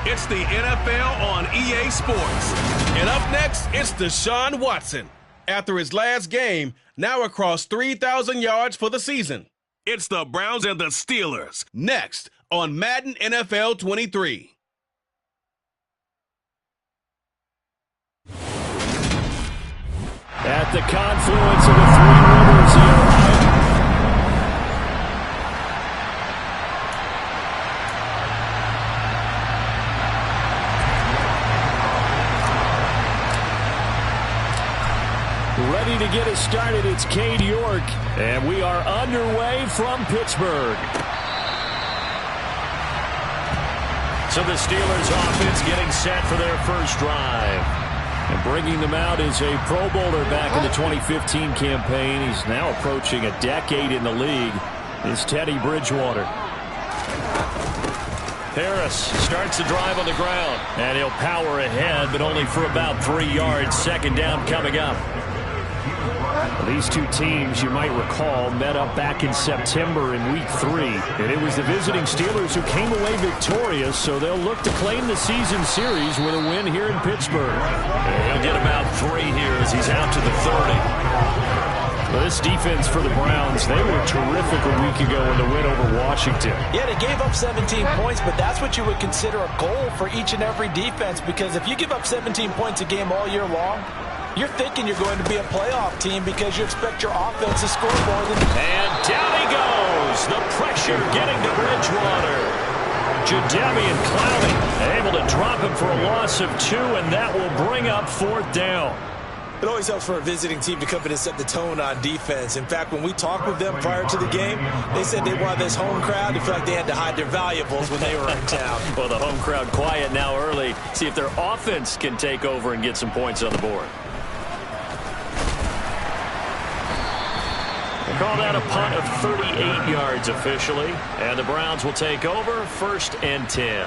It's the NFL on EA Sports. And up next, it's Deshaun Watson. After his last game, now across 3,000 yards for the season. It's the Browns and the Steelers. Next on Madden NFL 23. At the confluence of the three rivers, the Ohio. Ready to get us started, it's Cade York, and we are underway from Pittsburgh. So the Steelers offense getting set for their first drive. And bringing them out is a Pro Bowler back in the 2015 campaign. He's now approaching a decade in the league. Is Teddy Bridgewater. Harris starts the drive on the ground. And he'll power ahead, but only for about 3 yards. Second down coming up. These two teams, you might recall, met up back in September in Week 3. And it was the visiting Steelers who came away victorious, so they'll look to claim the season series with a win here in Pittsburgh. And he'll get about 3 here as he's out to the 30. Well, this defense for the Browns, they were terrific a week ago in the win over Washington. Yeah, they gave up 17 points, but that's what you would consider a goal for each and every defense, because if you give up 17 points a game all year long, you're thinking you're going to be a playoff team because you expect your offense to score more than... And down he goes. The pressure getting to Bridgewater. Jadeveon Clowney able to drop him for a loss of 2, and that will bring up 4th down. It always helps for a visiting team to come in and set the tone on defense. In fact, when we talked with them prior to the game, they said they wanted this home crowd to feel like they had to hide their valuables when they were in town. Well, the home crowd quiet now early. See if their offense can take over and get some points on the board. Call that a punt of 38 yards officially. And the Browns will take over 1st and 10.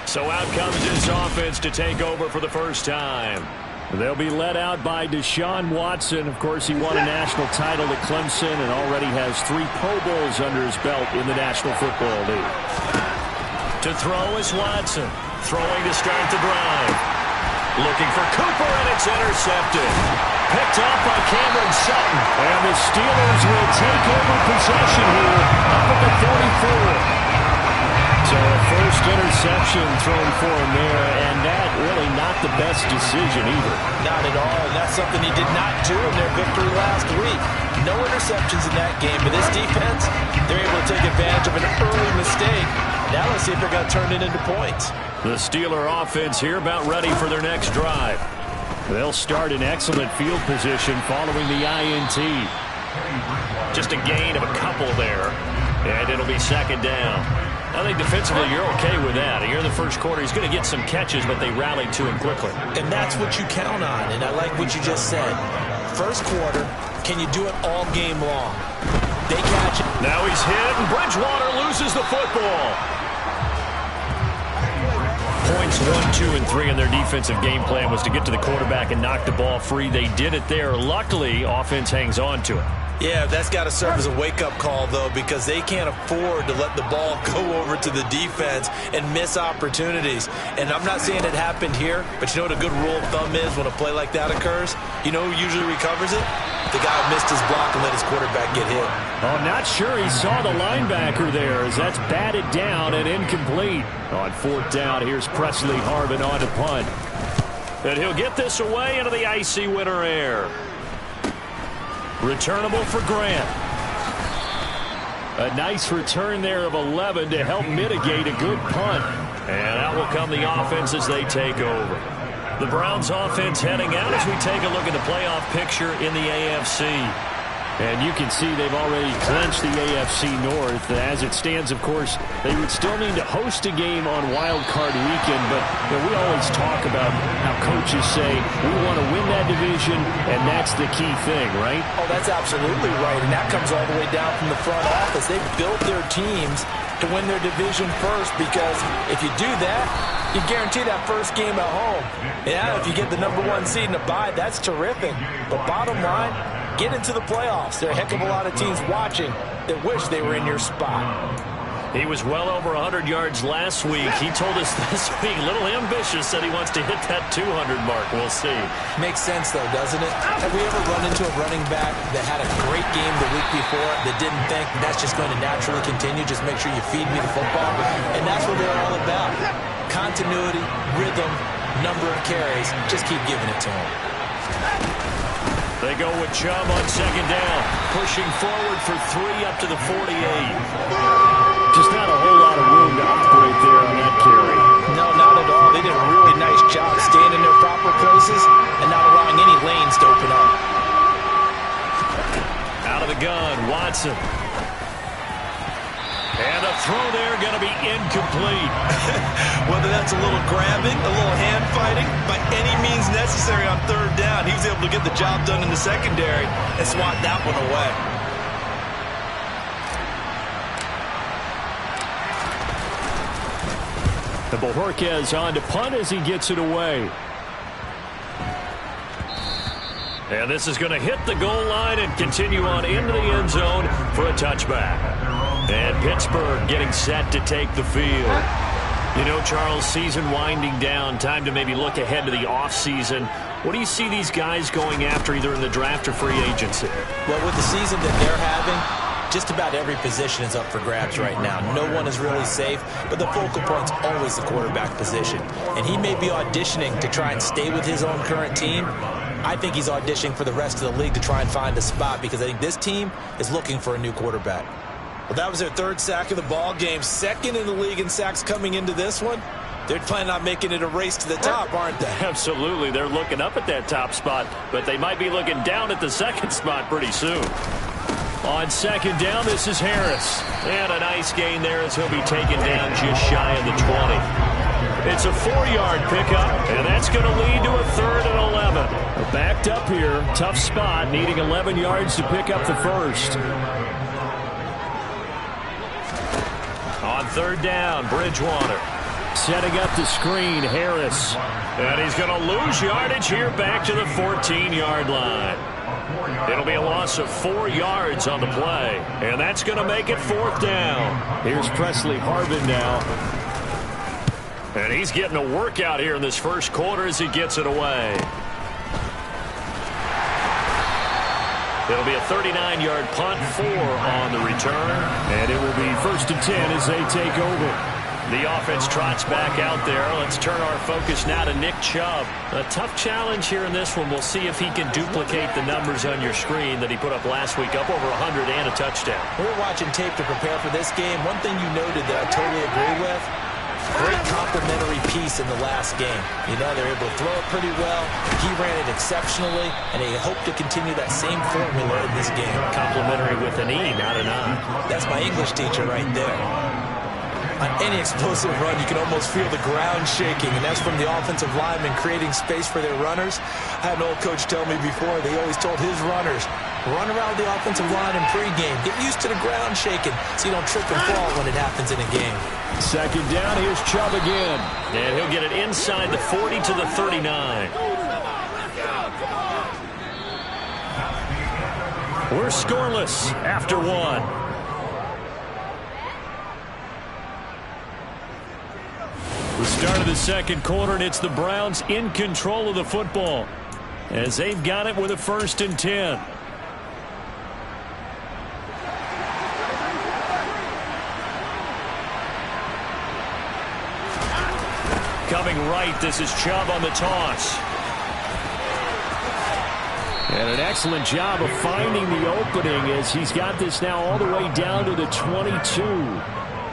So out comes this offense to take over for the first time. They'll be led out by Deshaun Watson. Of course, he won a national title at Clemson and already has 3 Pro Bowls under his belt in the National Football League. To throw is Watson. Throwing to start the drive. Looking for Cooper, and it's intercepted. Picked off by Cameron Sutton. And the Steelers will take over possession here up at the 34. So a first interception thrown for him there, and that really not the best decision either. Not at all, and that's something he did not do in their victory last week. No interceptions in that game, but this defense, they're able to take advantage of an early mistake. Now let's see if they're going to turn it into points. The Steeler offense here about ready for their next drive. They'll start in excellent field position following the INT. Just a gain of a couple there, and it'll be 2nd down. I think defensively you're okay with that. Here in the first quarter, he's going to get some catches, but they rallied to him quickly. And that's what you count on, and I like what you just said. First quarter, can you do it all game long? They catch it. Now he's hit, and Bridgewater loses the football. Points 1, 2, and 3 in their defensive game plan was to get to the quarterback and knock the ball free. They did it there. Luckily, offense hangs on to it. Yeah, that's got to serve as a wake-up call, though, because they can't afford to let the ball go over to the defense and miss opportunities. And I'm not saying it happened here, but you know what a good rule of thumb is when a play like that occurs? You know who usually recovers it? The guy who missed his block and let his quarterback get hit. Oh, not sure he saw the linebacker there as that's batted down and incomplete. On 4th down, here's Presley Harvin on to punt. And he'll get this away into the icy winter air. Returnable for Grant. A nice return there of 11 to help mitigate a good punt. And out will come the offense as they take over. The Browns offense heading out as we take a look at the playoff picture in the AFC. And you can see they've already clinched the AFC North. As it stands, of course, they would still need to host a game on Wild Card Weekend. But you know, we always talk about how coaches say we want to win that division, and that's the key thing, right? Oh, that's absolutely right. And that comes all the way down from the front office. They've built their teams to win their division first, because if you do that, you guarantee that first game at home. Yeah, if you get the #1 seed in a bye, that's terrific. But bottom line, get into the playoffs. There are a heck of a lot of teams watching that wish they were in your spot. He was well over 100 yards last week. He told us this week, a little ambitious, said he wants to hit that 200 mark. We'll see. Makes sense, though, doesn't it? Have we ever run into a running back that had a great game the week before that didn't think that's just going to naturally continue? Just make sure you feed me the football. And that's what they're all about. Continuity, rhythm, number of carries. Just keep giving it to him. They go with Chubb on second down, pushing forward for 3 up to the 48. Just not a whole lot of room to operate there on that carry. No, not at all. They did a really nice job staying in their proper places and not allowing any lanes to open up. Out of the gun, Watson. And a throw there going to be incomplete. Whether that's a little grabbing, a little hand fighting, by any means necessary on third down, he was able to get the job done in the secondary and swat that one away. The Bojorquez on to punt as he gets it away. And this is going to hit the goal line and continue on into the end zone for a touchback. And Pittsburgh getting set to take the field. You know, Charles, season winding down, time to maybe look ahead to the offseason. What do you see these guys going after either in the draft or free agency? Well, with the season that they're having, just about every position is up for grabs right now. No one is really safe, but the focal point's always the quarterback position. And he may be auditioning to try and stay with his own current team. I think he's auditioning for the rest of the league to try and find a spot because I think this team is looking for a new quarterback. Well, that was their third sack of the ball game. Second in the league in sacks coming into this one. They're planning on making it a race to the top, aren't they? Absolutely. They're looking up at that top spot, but they might be looking down at the second spot pretty soon. On second down, this is Harris. And a nice gain there as he'll be taken down just shy of the 20. It's a 4-yard pickup, and that's going to lead to a 3rd and 11. Backed up here, tough spot, needing 11 yards to pick up the first. On third down, Bridgewater. Setting up the screen, Harris. And he's going to lose yardage here back to the 14-yard line. It'll be a loss of 4 yards on the play. And that's going to make it 4th down. Here's Presley Harvin now. And he's getting a workout here in this first quarter as he gets it away. It'll be a 39-yard punt, 4 on the return. And it will be 1st and 10 as they take over. The offense trots back out there. Let's turn our focus now to Nick Chubb. A tough challenge here in this one. We'll see if he can duplicate the numbers on your screen that he put up last week, up over 100 and a touchdown. We're watching tape to prepare for this game. One thing you noted that I totally agree with, great complementary piece in the last game. You know, they're able to throw it pretty well. He ran it exceptionally, and they hope to continue that same formula in this game. Complimentary with an E, not an I. That's my English teacher right there. On any explosive run, you can almost feel the ground shaking, and that's from the offensive linemen creating space for their runners. I had an old coach tell me before, they always told his runners, run around the offensive line in pregame. Get used to the ground shaking so you don't trip and fall when it happens in a game. Second down, here's Chubb again. And he'll get it inside the 40 to the 39. We're scoreless after 1. The start of the second quarter, and it's the Browns in control of the football as they've got it with a 1st and 10. Coming right, this is Chubb on the toss. And an excellent job of finding the opening as he's got this now all the way down to the 22.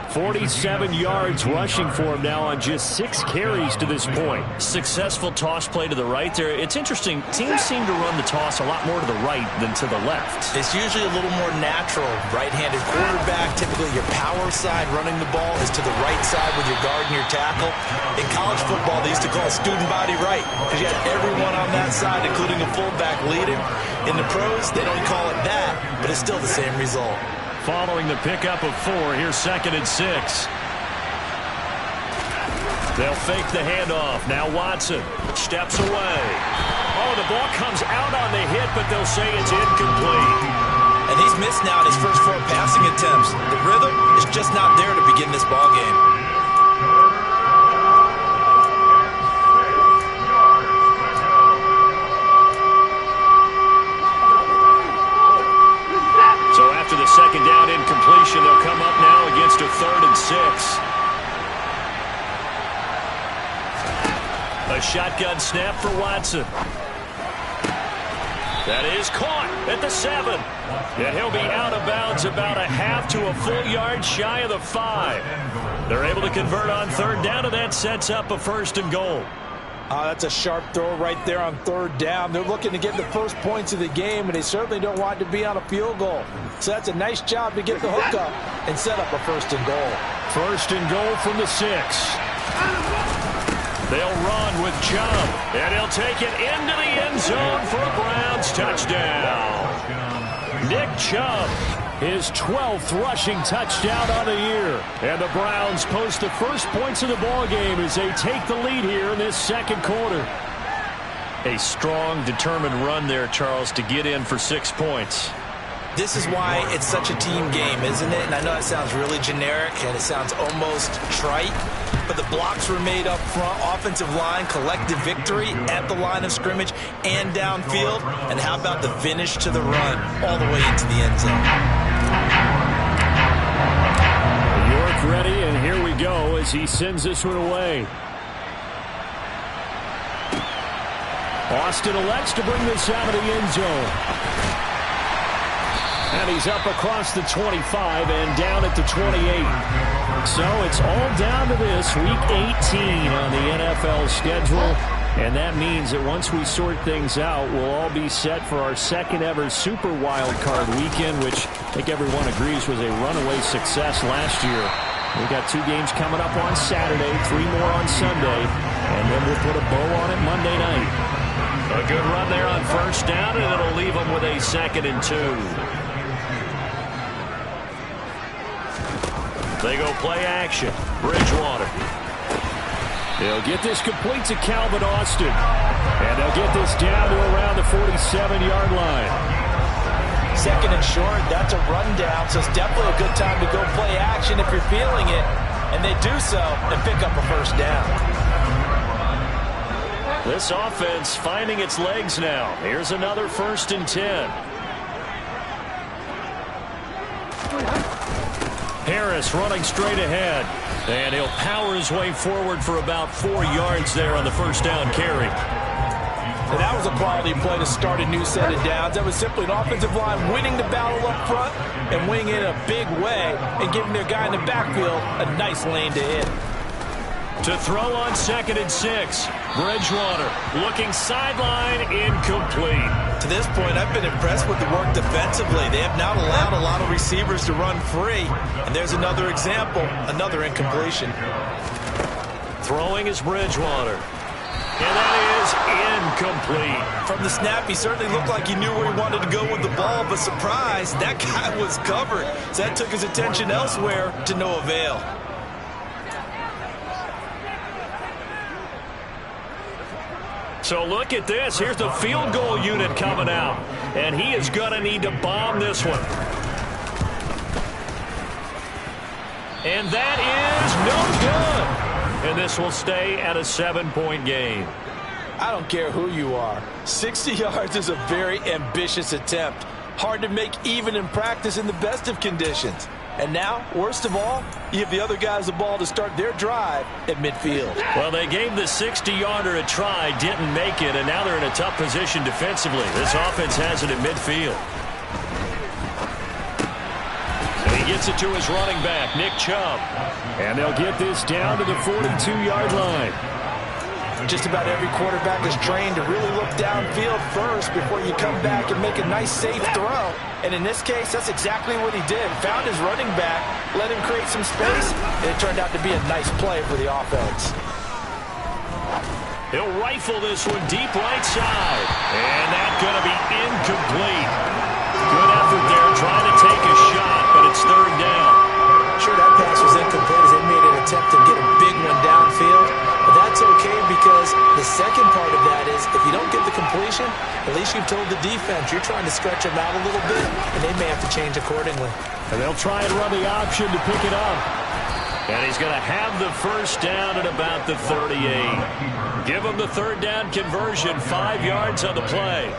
47 yards rushing for him now on just 6 carries to this point. Successful toss play to the right there. It's interesting. Teams seem to run the toss a lot more to the right than to the left. It's usually a little more natural. Right-handed quarterback, typically your power side running the ball is to the right side with your guard and your tackle. In college football, they used to call it student body right because you had everyone on that side, including a fullback leading. In the pros, they don't call it that, but it's still the same result. Following the pickup of 4, here's 2nd and 6. They'll fake the handoff. Now Watson steps away. Oh, the ball comes out on the hit, but they'll say it's incomplete. And he's missed now in his first 4 passing attempts. The rhythm is just not there to begin this ball game. So after the second down incompletion, they'll come up now against a 3rd and 6. A shotgun snap for Watson. That is caught at the 7. And he'll be out of bounds about a half to a full yard shy of the 5. They're able to convert on 3rd down, and that sets up a 1st and goal. That's a sharp throw right there on 3rd down. They're looking to get the first points of the game, and they certainly don't want to be on a field goal. So that's a nice job to get the hook up and set up a 1st and goal. 1st and goal from the 6. They'll run with Chubb, and he'll take it into the end zone for a Browns touchdown. Nick Chubb, his 12th rushing touchdown on the year. And the Browns post the first points of the ball game as they take the lead here in this 2nd quarter. A strong, determined run there, Charles, to get in for 6 points. This is why it's such a team game, isn't it? And I know it sounds really generic and it sounds almost trite, but the blocks were made up front, offensive line, collective victory at the line of scrimmage and downfield. And how about the finish to the run all the way into the end zone? York ready, and here we go as he sends this one away. Austin elects to bring this out of the end zone. And he's up across the 25 and down at the 28. So it's all down to this, Week 18 on the NFL schedule. And that means that once we sort things out, we'll all be set for our 2nd ever Super Wild Card weekend, which I think everyone agrees was a runaway success last year. We've got 2 games coming up on Saturday, 3 more on Sunday, and then we'll put a bow on it Monday night. A good run there on 1st down, and it'll leave them with a 2nd and 2. They go play action. Bridgewater. They'll get this complete to Calvin Austin. And they'll get this down to around the 47-yard line. 2nd and short, that's a rundown, so it's definitely a good time to go play action if you're feeling it. And they do so and pick up a 1st down. This offense finding its legs now. Here's another 1st and 10. Harris running straight ahead. And he'll power his way forward for about 4 yards there on the 1st down carry. And that was a quality play to start a new set of downs. That was simply an offensive line winning the battle up front and winning it in a big way and giving their guy in the backfield a nice lane to hit. To throw on 2nd and 6. Bridgewater looking sideline, incomplete. To this point, I've been impressed with the work defensively. They have not allowed a lot of receivers to run free. And there's another example, another incompletion. Throwing is Bridgewater. And that is incomplete. From the snap, he certainly looked like he knew where he wanted to go with the ball, but surprise, that guy was covered. So that took his attention elsewhere to no avail. So look at this. Here's the field goal unit coming out. And he is going to need to bomb this one. And that is no good. And this will stay at a 7-point game. I don't care who you are. 60 yards is a very ambitious attempt. Hard to make even in practice in the best of conditions. And now, worst of all, you give the other guys the ball to start their drive at midfield. Well, they gave the 60-yarder a try, didn't make it, and now they're in a tough position defensively. This offense has it at midfield. And he gets it to his running back, Nick Chubb. And they'll get this down to the 42-yard line. Just about every quarterback is trained to really look downfield first before you come back and make a nice, safe throw. And in this case, that's exactly what he did. Found his running back, let him create some space, and it turned out to be a nice play for the offense. He'll rifle this one deep right side. And that's going to be incomplete. Good effort there trying to take a shot, but it's 3rd down. Sure, that pass was incomplete as they made an attempt to get a big one downfield. But that's okay because the second part of that is is, if you don't get the completion, at least you've told the defense you're trying to stretch them out a little bit, and they may have to change accordingly. And they'll try and run the option to pick it up. And he's going to have the first down at about the 38. Give him the third down conversion, 5 yards on the play.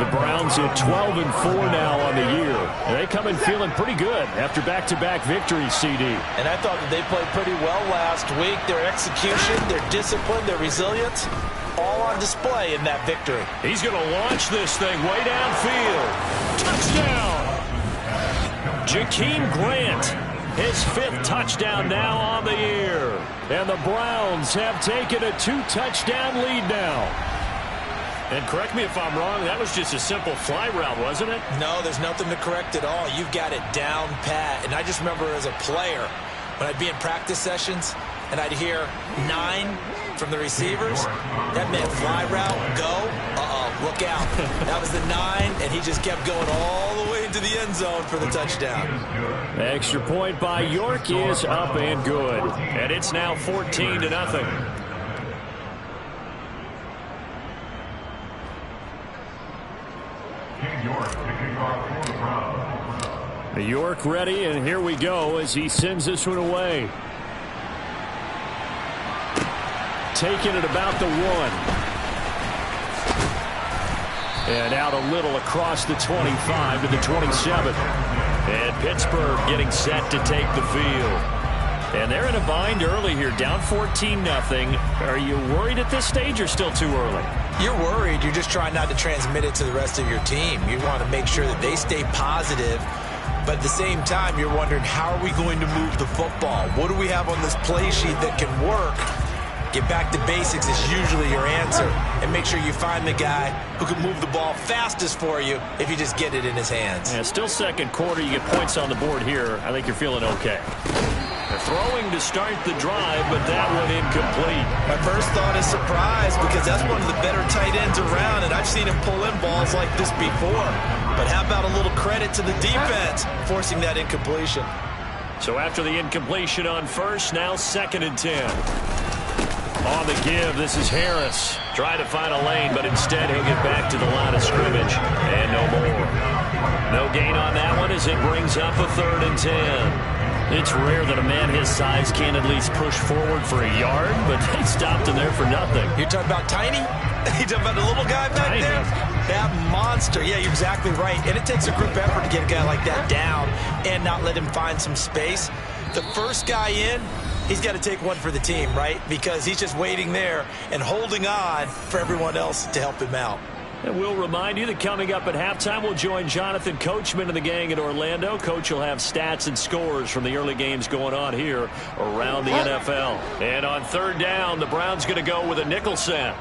The Browns at 12-4 now on the year. And they come in feeling pretty good after back-to-back victories, CD. And I thought that they played pretty well last week. Their execution, their discipline, their resilience, all on display in that victory. He's going to launch this thing way downfield. Touchdown! Jakeem Grant, his 5th touchdown now on the year. And the Browns have taken a 2-touchdown lead now. And correct me if I'm wrong, that was just a simple fly route, wasn't it? No, there's nothing to correct at all. You've got it down pat. And I just remember as a player, when I'd be in practice sessions, and I'd hear 9 from the receivers, that meant fly route, go, look out. That was the 9, and he just kept going all the way into the end zone for the touchdown. The extra point by York is up and good. And it's now 14-0. York ready, and here we go as he sends this one away. Taking it about the 1. And out a little across the 25 to the 27. And Pittsburgh getting set to take the field. And they're in a bind early here, down 14-0. Are you worried at this stage or still too early? You're worried. You're just trying not to transmit it to the rest of your team. You want to make sure that they stay positive. But at the same time, you're wondering, how are we going to move the football? What do we have on this play sheet that can work? Get back to basics is usually your answer. And make sure you find the guy who can move the ball fastest for you if you just get it in his hands. Yeah, still second quarter. You get points on the board here. I think you're feeling okay. They're throwing to start the drive, but that one incomplete. My first thought is surprise, because that's one of the better tight ends around, and I've seen him pull in balls like this before. But how about a little credit to the defense forcing that incompletion? So after the incompletion on first, now 2nd and 10. On the give, this is Harris. Trying to find a lane, but instead he'll get back to the line of scrimmage. And no more. No gain on that one as it brings up a 3rd and 10. It's rare that a man his size can at least push forward for a yard, but they stopped him there for nothing. You're talking about Tiny? You're talking about the little guy back there? That monster. Yeah, you're exactly right. And it takes a group effort to get a guy like that down and not let him find some space. The first guy in, he's got to take one for the team, right? Because he's just waiting there and holding on for everyone else to help him out. And we'll remind you that coming up at halftime, we'll join Jonathan Coachman and the gang in Orlando. Coach will have stats and scores from the early games going on here around the NFL. And on 3rd down, the Browns going to go with a nickel set.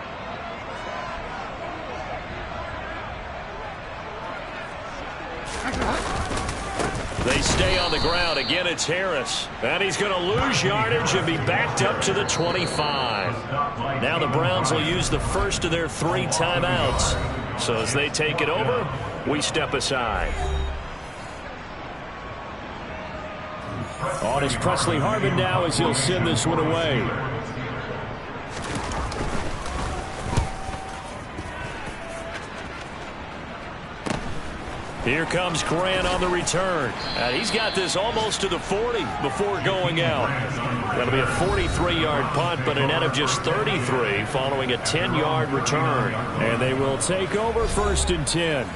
They stay on the ground. Again, it's Harris. And he's going to lose yardage and be backed up to the 25. Now the Browns will use the first of their 3 timeouts. So as they take it over, we step aside. On is Presley Harvin now as he'll send this one away. Here comes Grant on the return. And he's got this almost to the 40 before going out. That'll be a 43-yard punt, but a net of just 33 following a 10-yard return. And they will take over 1st and 10.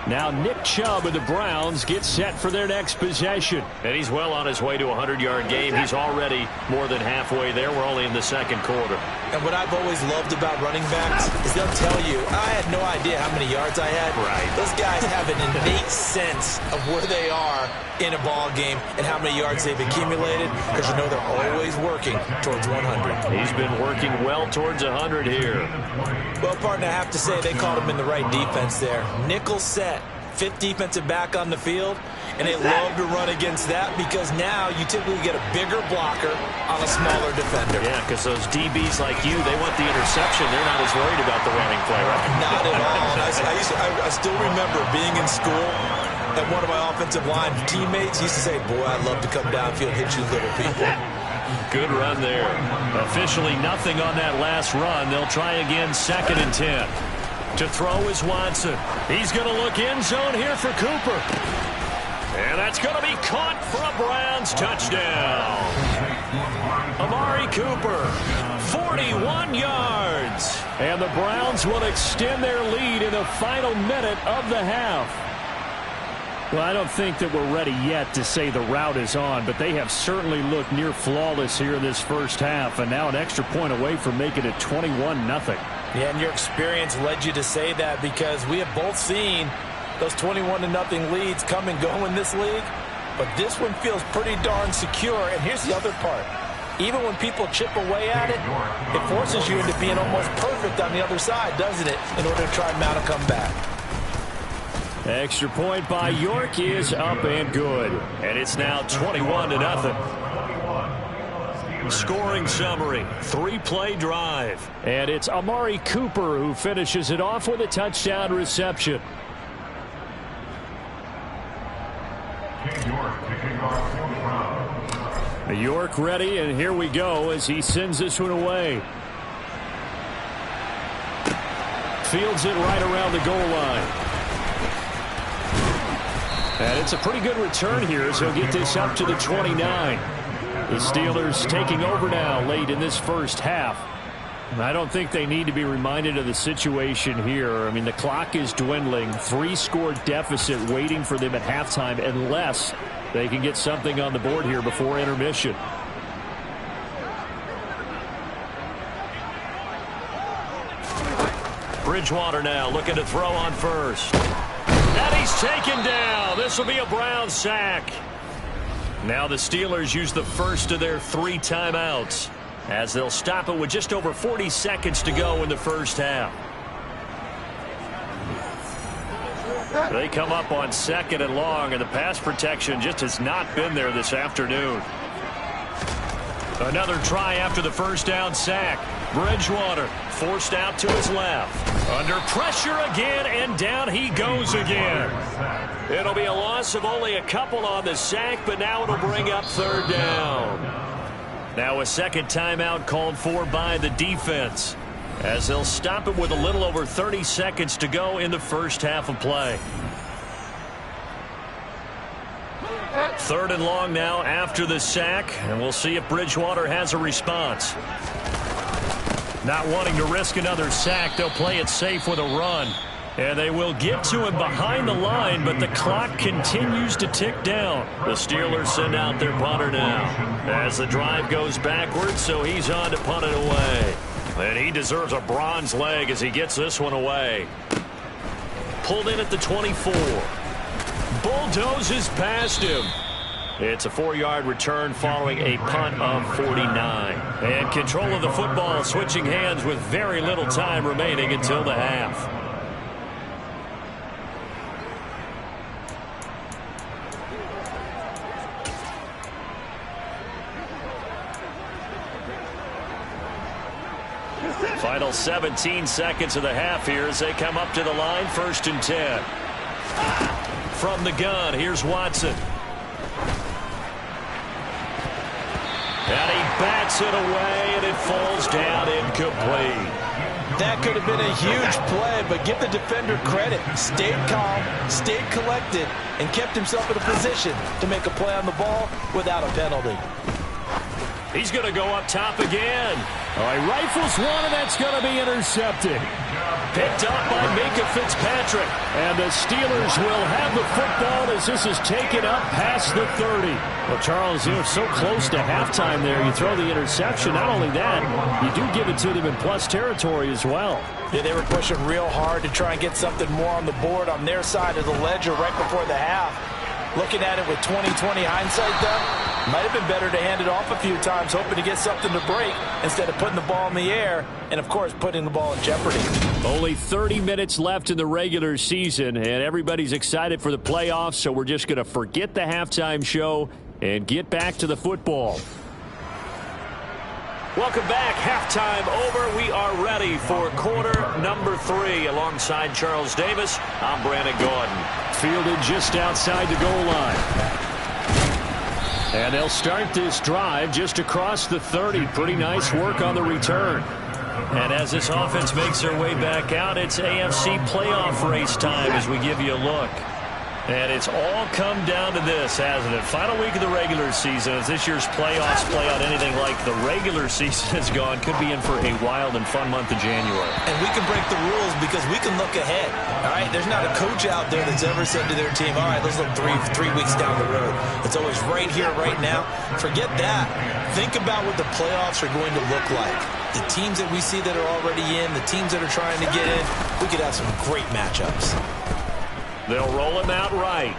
Now Nick Chubb of the Browns gets set for their next possession. And he's well on his way to a 100-yard game. He's already more than halfway there. We're only in the 2nd quarter. And what I've always loved about running backs is they'll tell you, I had no idea how many yards I had. Right. Those guys have an innate sense of where they are in a ball game and how many yards they've accumulated, because you know they're always working towards 100. He's been working well towards 100 here. Well, partner, I have to say they caught him in the right defense there. Nickel set, 5th defensive back on the field, and they love to run against that because now you typically get a bigger blocker on a smaller defender. Yeah, because those DBs like you, they want the interception. They're not as worried about the running play, right? Not at all. I still remember being in school, and one of my offensive line teammates used to say, boy, I'd love to come downfield and hit you little people. Good run there. Officially nothing on that last run. They'll try again 2nd and 10. To throw is Watson. He's going to look end zone here for Cooper. And that's going to be caught for a Browns touchdown. Amari Cooper, 41 yards. And the Browns will extend their lead in the final minute of the half. Well, I don't think that we're ready yet to say the route is on, but they have certainly looked near flawless here in this first half, and now an extra point away from making it 21-0. Yeah, and your experience led you to say that, because we have both seen those 21-0 leads come and go in this league, but this one feels pretty darn secure. And here's the other part. Even when people chip away at it, it forces you into being almost perfect on the other side, doesn't it, in order to try and mount a comeback. Extra point by York is up and good. And it's now 21-0. Scoring summary, 3-play drive. And it's Amari Cooper who finishes it off with a touchdown reception. York ready, and here we go as he sends this one away. Fields it right around the goal line. And it's a pretty good return here as he'll get this up to the 29. The Steelers taking over now late in this first half. I don't think they need to be reminded of the situation here. I mean, the clock is dwindling. 3-score deficit waiting for them at halftime unless they can get something on the board here before intermission. Bridgewater now looking to throw on first. And he's taken down. This will be a Browns sack. Now the Steelers use the first of their 3 timeouts, as they'll stop it with just over 40 seconds to go in the first half. They come up on 2nd and long, and the pass protection just has not been there this afternoon. Another try after the first down sack. Bridgewater forced out to his left. Under pressure again, and down he goes again. It'll be a loss of only a couple on the sack, but now it'll bring up 3rd down. Now a second timeout called for by the defense, as they'll stop it with a little over 30 seconds to go in the first half of play. 3rd and long now after the sack, and we'll see if Bridgewater has a response. Not wanting to risk another sack, they'll play it safe with a run. And they will get to him behind the line, but the clock continues to tick down. The Steelers send out their punter now, as the drive goes backwards, so he's on to punt it away. And he deserves a bronze leg as he gets this one away. Pulled in at the 24. Bulldozes past him. It's a 4-yard return following a punt of 49. And control of the football switching hands with very little time remaining until the half. Final 17 seconds of the half here as they come up to the line, 1st and 10. From the gun, here's Watson. And he bats it away, and it falls down incomplete. That could have been a huge play, but give the defender credit. Stayed calm, stayed collected, and kept himself in a position to make a play on the ball without a penalty. He's going to go up top again. All right, rifles one, and that's going to be intercepted. Picked up by Minka Fitzpatrick. And the Steelers will have the football as this is taken up past the 30. Well, Charles, you're so close to halftime there. You throw the interception. Not only that, you do give it to them in plus territory as well. Yeah, they were pushing real hard to try and get something more on the board on their side of the ledger right before the half. Looking at it with 20/20 hindsight, though, might have been better to hand it off a few times, hoping to get something to break instead of putting the ball in the air and, of course, putting the ball in jeopardy. Only 30 minutes left in the regular season, and everybody's excited for the playoffs, so we're just going to forget the halftime show and get back to the football. Welcome back. Halftime over. We are ready for quarter number 3. Alongside Charles Davis, I'm Brandon Gordon. Fielded just outside the goal line. And they'll start this drive just across the 30. Pretty nice work on the return. And as this offense makes their way back out, it's AFC playoff race time as we give you a look. And it's all come down to this, hasn't it? Final week of the regular season. As this year's playoffs play out anything like the regular season has gone, could be in for a wild and fun month of January. And we can break the rules because we can look ahead. All right, there's not a coach out there that's ever said to their team, all right, let's look three weeks down the road. It's always right here, right now. Forget that. Think about what the playoffs are going to look like. The teams that we see that are already in, the teams that are trying to get in, we could have some great matchups. They'll roll him out right.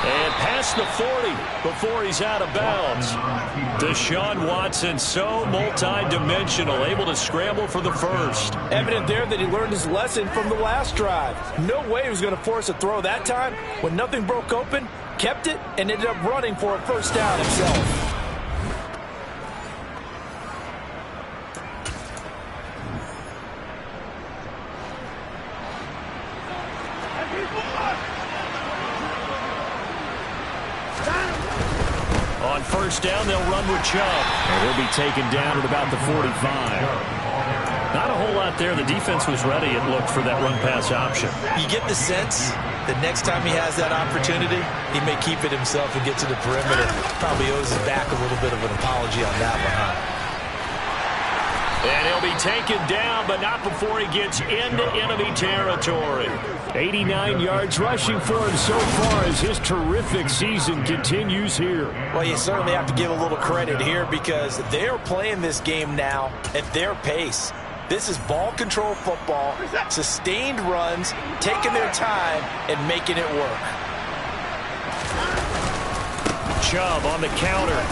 And past the 40 before he's out of bounds. Deshaun Watson, so multi-dimensional, able to scramble for the first. Evident there that he learned his lesson from the last drive. No way he was going to force a throw that time. When nothing broke open, kept it, and ended up running for a first down himself. On first down, they'll run with Chubb. And he'll be taken down at about the 45. Not a whole lot there. The defense was ready, it looked, for that run-pass option. You get the sense that next time he has that opportunity, he may keep it himself and get to the perimeter. Probably owes his back a little bit of an apology on that one, huh? And he'll be taken down, but not before he gets into enemy territory. 89 yards rushing for him so far as his terrific season continues here. Well, you certainly have to give a little credit here because they're playing this game now at their pace. This is ball control football, sustained runs, taking their time and making it work. Chubb on the counter.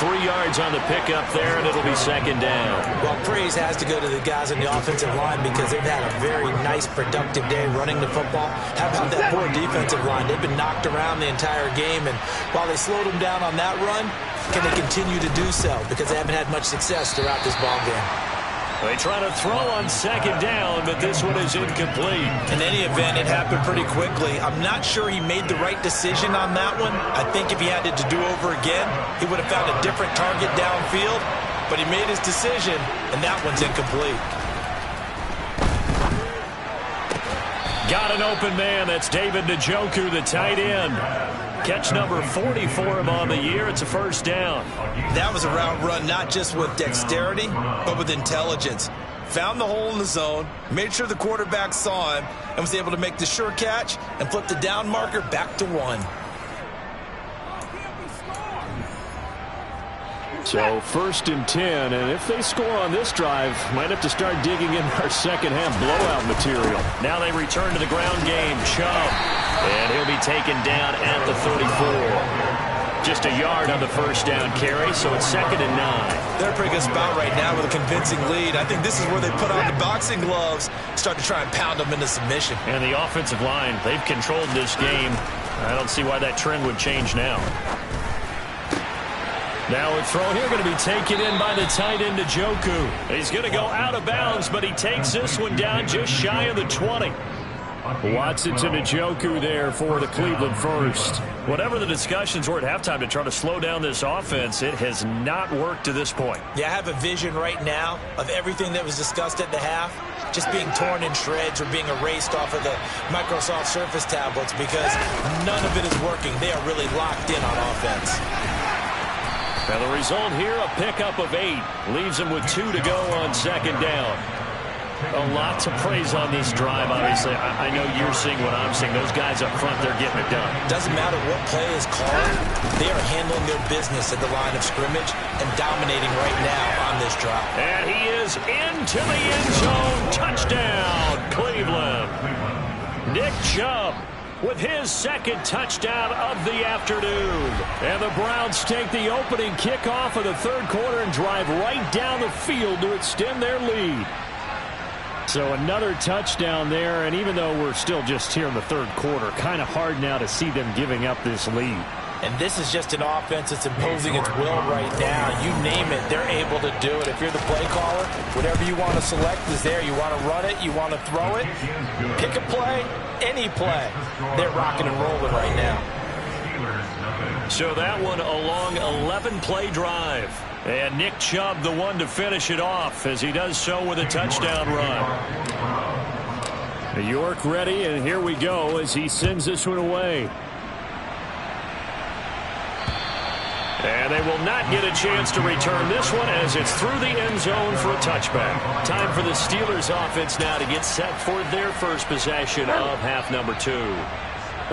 3 yards on the pickup there, and it'll be second down. Well, praise has to go to the guys on the offensive line because they've had a very nice, productive day running the football. How about that poor defensive line? They've been knocked around the entire game, and while they slowed them down on that run, can they continue to do so? Because they haven't had much success throughout this ball game. They try to throw on second down, but this one is incomplete. In any event, it happened pretty quickly. I'm not sure he made the right decision on that one. I think if he had it to do over again, he would have found a different target downfield. But he made his decision, and that one's incomplete. Got an open man. That's David Njoku, the tight end. Catch number 40 for him on the year. It's a first down. That was a route run not just with dexterity, but with intelligence. Found the hole in the zone, made sure the quarterback saw him, and was able to make the sure catch and flip the down marker back to 1. So first and 10, and if they score on this drive, might have to start digging in our second half blowout material. Now they return to the ground game. Chubb, and he'll be taken down at the 34. Just a yard on the first down carry, so it's second and 9. They're a pretty good spot right now with a convincing lead. I think this is where they put on the boxing gloves, start to try and pound them into submission. And the offensive line, they've controlled this game. I don't see why that trend would change now. Now a throw here going to be taken in by the tight end Njoku. He's going to go out of bounds, but he takes this one down just shy of the 20. Watson to Njoku there for the Cleveland first. Whatever the discussions were at halftime to try to slow down this offense, it has not worked to this point. Yeah, I have a vision right now of everything that was discussed at the half just being torn in shreds or being erased off of the Microsoft Surface tablets because none of it is working. They are really locked in on offense. Now the result here, a pickup of 8. Leaves them with 2 to go on second down. A lot to praise on this drive, obviously. I know you're seeing what I'm seeing. Those guys up front, they're getting it done. Doesn't matter what play is called. They are handling their business at the line of scrimmage and dominating right now on this drive. And he is into the end zone. Touchdown, Cleveland. Nick Chubb with his second touchdown of the afternoon. And the Browns take the opening kickoff of the third quarter and drive right down the field to extend their lead. So another touchdown there, and even though we're still just here in the third quarter, kind of hard now to see them giving up this lead. And this is just an offense that's imposing its will right now. You name it, they're able to do it. If you're the play caller, whatever you want to select is there. You want to run it, you want to throw it, pick a play, any play. They're rocking and rolling right now. So that one a long 11-play drive. And Nick Chubb the one to finish it off as he does so with a touchdown run. York ready, and here we go as he sends this one away. And they will not get a chance to return this one as it's through the end zone for a touchback. Time for the Steelers offense now to get set for their first possession of half number 2.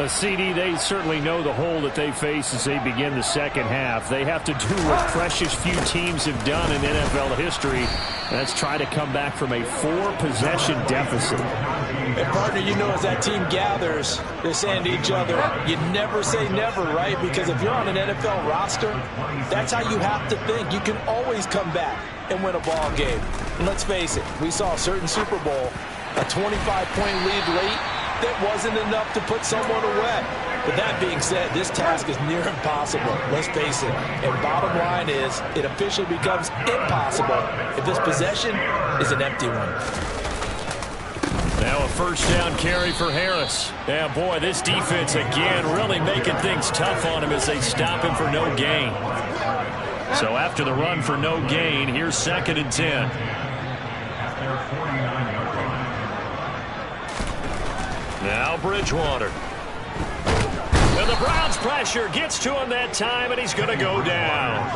CD, they certainly know the hole that they face as they begin the second half. They have to do what precious few teams have done in NFL history. That's try to come back from a 4-possession deficit. And partner, you know, as that team gathers, they're saying to each other, you never say never, right? Because if you're on an NFL roster, that's how you have to think. You can always come back and win a ball game. And let's face it, we saw a certain Super Bowl, a 25-point lead late. That wasn't enough to put someone away. But that being said, this task is near impossible. Let's face it. And bottom line is, it officially becomes impossible if this possession is an empty one. Now a first down carry for Harris. Yeah, boy, this defense again really making things tough on him as they stop him for no gain. So after the run for no gain, here's 2nd and 10. Now Bridgewater. And the Browns pressure gets to him that time, and he's going to go down.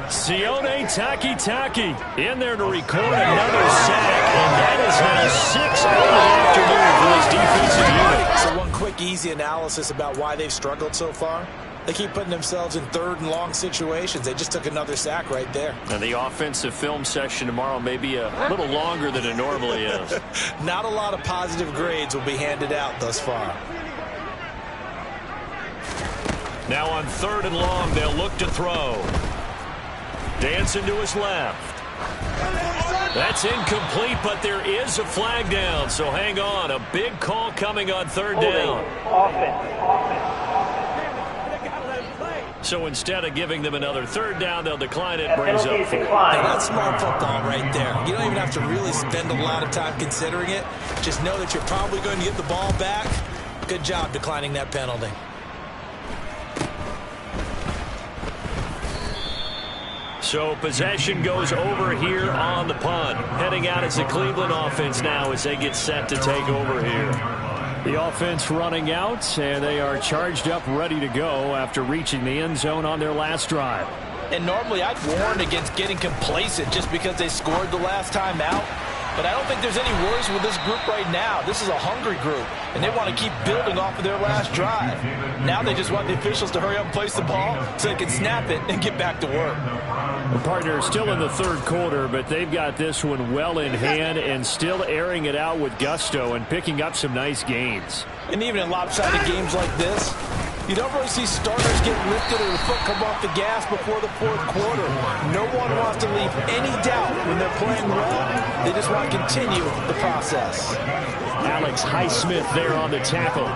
Sione Takitaki in there to record another sack, and that is now 6 on the afternoon for this defensive unit. So one quick, easy analysis about why they've struggled so far. They keep putting themselves in 3rd and long situations. They just took another sack right there. And the offensive film session tomorrow may be a little longer than it normally is. Not a lot of positive grades will be handed out thus far. Now on 3rd and long, they'll look to throw. Dancing to his left. That's incomplete, but there is a flag down, so hang on. A big call coming on 3rd down. So instead of giving them another 3rd down, they'll decline it. Brings up 4th. Now that's smart football right there. You don't even have to really spend a lot of time considering it. Just know that you're probably going to get the ball back. Good job declining that penalty. So possession goes over here on the punt. Heading out as the Cleveland offense now as they get set to take over here. The offense running out, and they are charged up, ready to go after reaching the end zone on their last drive. And normally I'd warn against getting complacent just because they scored the last time out. But I don't think there's any worries with this group right now. This is a hungry group, and they want to keep building off of their last drive. Now they just want the officials to hurry up and place the ball so they can snap it and get back to work. The partner is still in the 3rd quarter, but they've got this one well in hand and still airing it out with gusto and picking up some nice gains. And even in lopsided games like this, you don't really see starters get lifted or the foot come off the gas before the 4th quarter. No one wants to leave any doubt when they're playing well. They just want to continue the process. Alex Highsmith there on the tackle.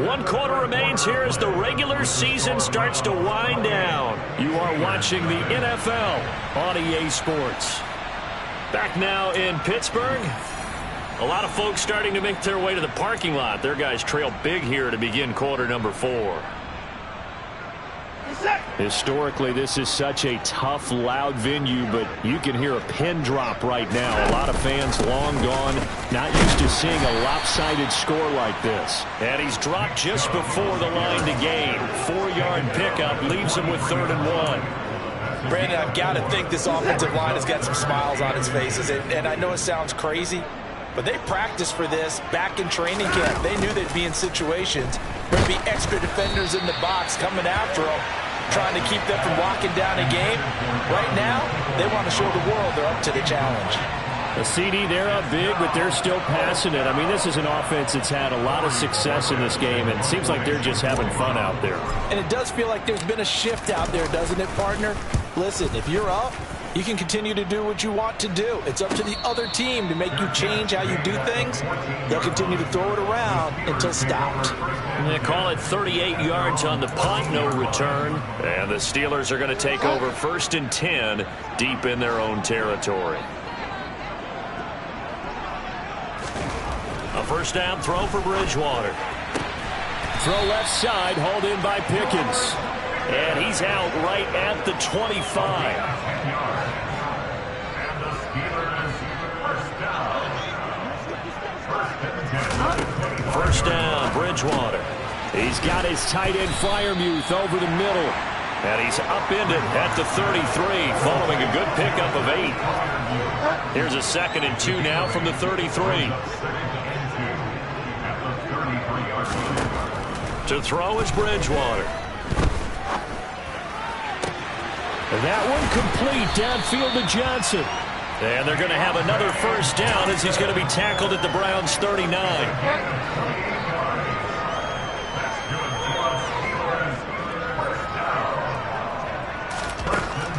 One quarter remains here as the regular season starts to wind down. You are watching the NFL on EA Sports. Back now in Pittsburgh. A lot of folks starting to make their way to the parking lot. Their guys trail big here to begin quarter number 4. Historically, this is such a tough, loud venue, but you can hear a pin drop right now. A lot of fans long gone, not used to seeing a lopsided score like this. And he's dropped just before the line to gain. 4-yard pickup leaves him with 3rd and 1. Brandon, I've got to think this offensive line has got some smiles on its faces. And I know it sounds crazy, but they practiced for this back in training camp. They knew they'd be in situations where there'd be extra defenders in the box coming after them, trying to keep them from locking down a game. Right now, they want to show the world they're up to the challenge. The CD, they're up big, but they're still passing it. I mean, this is an offense that's had a lot of success in this game, and it seems like they're just having fun out there. And it does feel like there's been a shift out there, doesn't it, partner? Listen, if you're up, you can continue to do what you want to do. It's up to the other team to make you change how you do things. They'll continue to throw it around until stopped. And they call it 38 yards on the punt, no return. And the Steelers are going to take over 1st and 10 deep in their own territory. A first down throw for Bridgewater. Throw left side, hauled in by Pickens. And he's out right at the 25. First down, Bridgewater. He's got his tight end Freiermuth over the middle. And he's upended at the 33, following a good pickup of 8. Here's a 2nd and 2 now from the 33. To throw is Bridgewater. And that one complete downfield to Johnson. And they're going to have another first down as he's going to be tackled at the Browns' 39.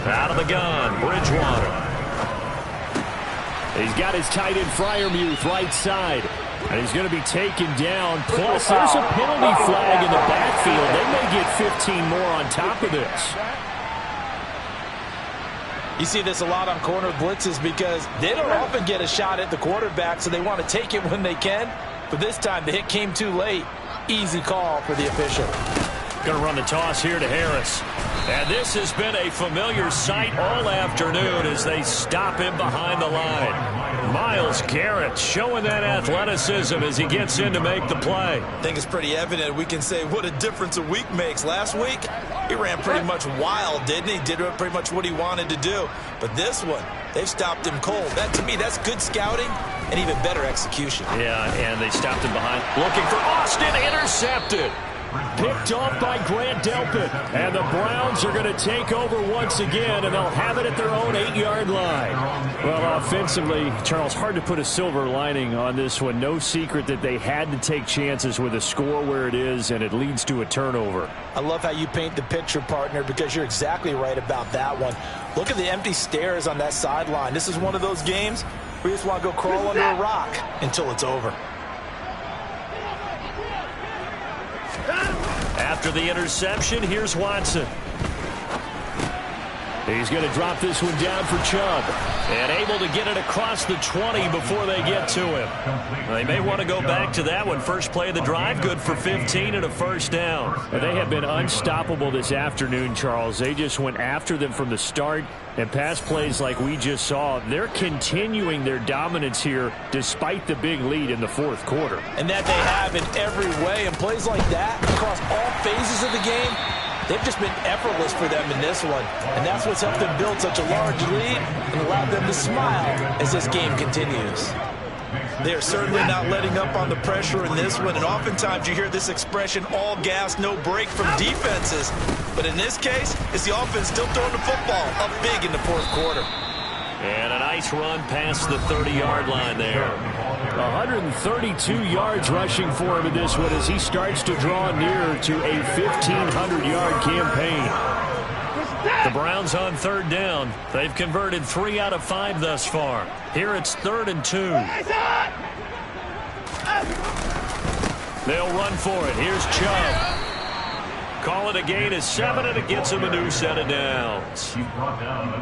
Out of the gun, Bridgewater. He's got his tight end Freiermuth right side. And he's going to be taken down. Plus, there's a penalty flag in the backfield. They may get 15 more on top of this. You see this a lot on corner blitzes because they don't often get a shot at the quarterback, so they want to take it when they can. But this time, the hit came too late. Easy call for the official. Going to run the toss here to Harris. And this has been a familiar sight all afternoon as they stop him behind the line. Myles Garrett showing that athleticism as he gets in to make the play. I think it's pretty evident. We can say what a difference a week makes. Last week, he ran pretty much wild, didn't he? Did pretty much what he wanted to do. But this one, they've stopped him cold. That, to me, that's good scouting and even better execution. Yeah, and they stopped him behind. Looking for Austin, intercepted. Picked off by Grant Delpit. And the Browns are going to take over once again, and they'll have it at their own 8-yard line. Well, offensively, Charles, hard to put a silver lining on this one. No secret that they had to take chances with a score where it is, and it leads to a turnover. I love how you paint the picture, partner, because you're exactly right about that one. Look at the empty stairs on that sideline. This is one of those games where you just want to go crawl under a rock until it's over. After the interception, here's Watson. He's going to drop this one down for Chubb. And able to get it across the 20 before they get to him. They may want to go back to that one. First play of the drive, good for 15 and a first down. And they have been unstoppable this afternoon, Charles. They just went after them from the start. And pass plays like we just saw, they're continuing their dominance here despite the big lead in the fourth quarter. And that they have in every way. And plays like that across all phases of the game, they've just been effortless for them in this one. And that's what's helped them build such a large lead and allowed them to smile as this game continues. They're certainly not letting up on the pressure in this one. And oftentimes you hear this expression, all gas, no break from defenses. But in this case, it's the offense still throwing the football up big in the fourth quarter. And a nice run past the 30-yard line there. 132 yards rushing for him in this one as he starts to draw near to a 1,500-yard campaign. The Browns on third down. They've converted 3 out of 5 thus far. Here it's 3rd and 2. They'll run for it. Here's Chubb. Call it a gain of 7, and it gets him a new set of downs.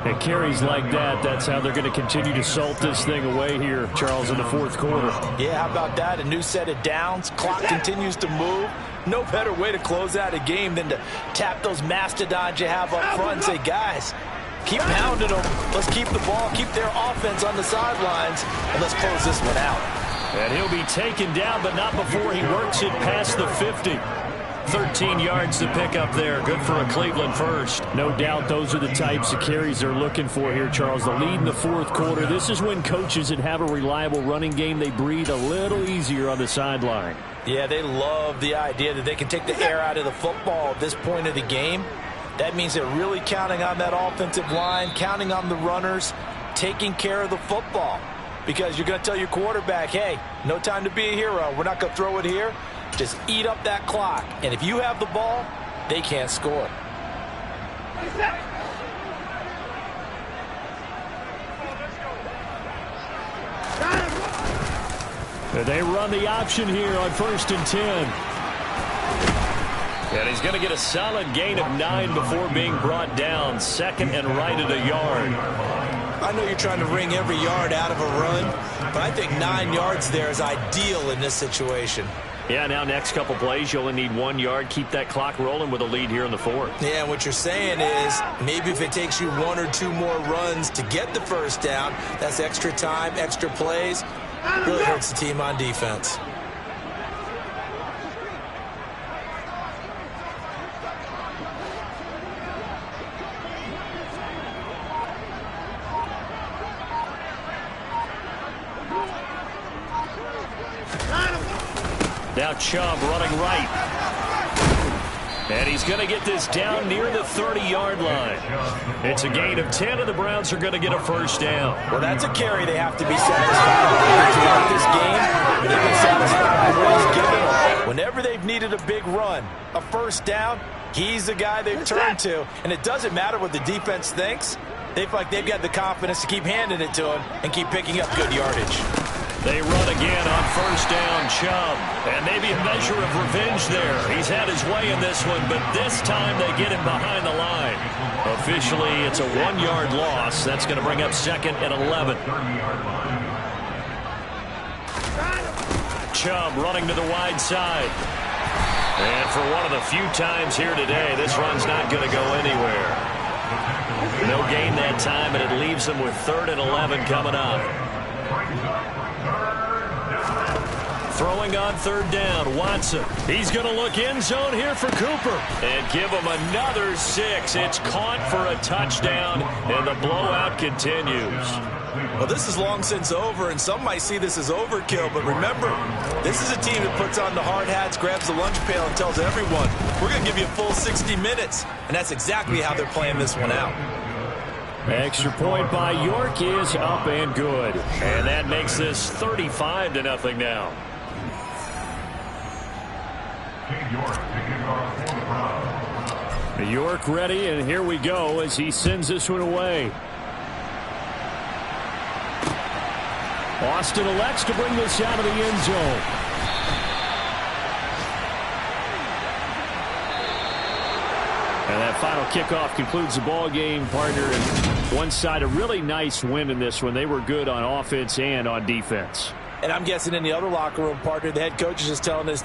It carries like that. That's how they're going to continue to salt this thing away here, Charles, in the fourth quarter. Yeah, how about that? A new set of downs. Clock continues to move. No better way to close out a game than to tap those mastodons you have up front and say, guys, keep pounding them. Let's keep the ball, keep their offense on the sidelines, and let's close this one out. And he'll be taken down, but not before he works it past the 50. 13 yards to pick up there. Good for a Cleveland first. No doubt those are the types of carries they're looking for here, Charles. The lead in the fourth quarter. This is when coaches that have a reliable running game, they breathe a little easier on the sideline. Yeah, they love the idea that they can take the air out of the football at this point of the game. That means they're really counting on that offensive line, counting on the runners, taking care of the football. Because you're going to tell your quarterback, hey, no time to be a hero. We're not going to throw it here. Just eat up that clock. And if you have the ball, they can't score. They run the option here on 1st and 10. And he's going to get a solid gain of 9 before being brought down. 2nd and right at a yard. I know you're trying to wring every yard out of a run, but I think 9 yards there is ideal in this situation. Yeah, now next couple plays, you only need 1 yard. Keep that clock rolling with a lead here in the 4th. Yeah, and what you're saying is maybe if it takes you 1 or 2 more runs to get the first down, that's extra time, extra plays. Really hurts the team on defense. Now Chubb running right. And he's going to get this down near the 30-yard line. It's a gain of 10, and the Browns are going to get a first down. Well, that's a carry they have to be satisfied with. Throughout this game, they've been satisfied with what he's given them. Whenever they've needed a big run, a first down, he's the guy they've turned to. And it doesn't matter what the defense thinks. They feel like they've got the confidence to keep handing it to him and keep picking up good yardage. They run again on first down, Chubb. And maybe a measure of revenge there. He's had his way in this one, but this time they get him behind the line. Officially, it's a 1-yard loss. That's going to bring up 2nd and 11. Chubb running to the wide side. And for one of the few times here today, this run's not going to go anywhere. No gain that time, and it leaves them with 3rd and 11 coming up. Throwing on 3rd down, Watson. He's going to look end zone here for Cooper. And give him another 6. It's caught for a touchdown, and the blowout continues. Well, this is long since over, and some might see this as overkill. But remember, this is a team that puts on the hard hats, grabs the lunch pail, and tells everyone, we're going to give you a full 60 minutes. And that's exactly how they're playing this one out. Extra point by York is up and good. And that makes this 35-0 now. York ready, and here we go as he sends this one away. Austin elects to bring this out of the end zone. And that final kickoff concludes the ball game, partner. And one side, a really nice win in this one. They were good on offense and on defense. And I'm guessing in the other locker room, partner, the head coach is just telling us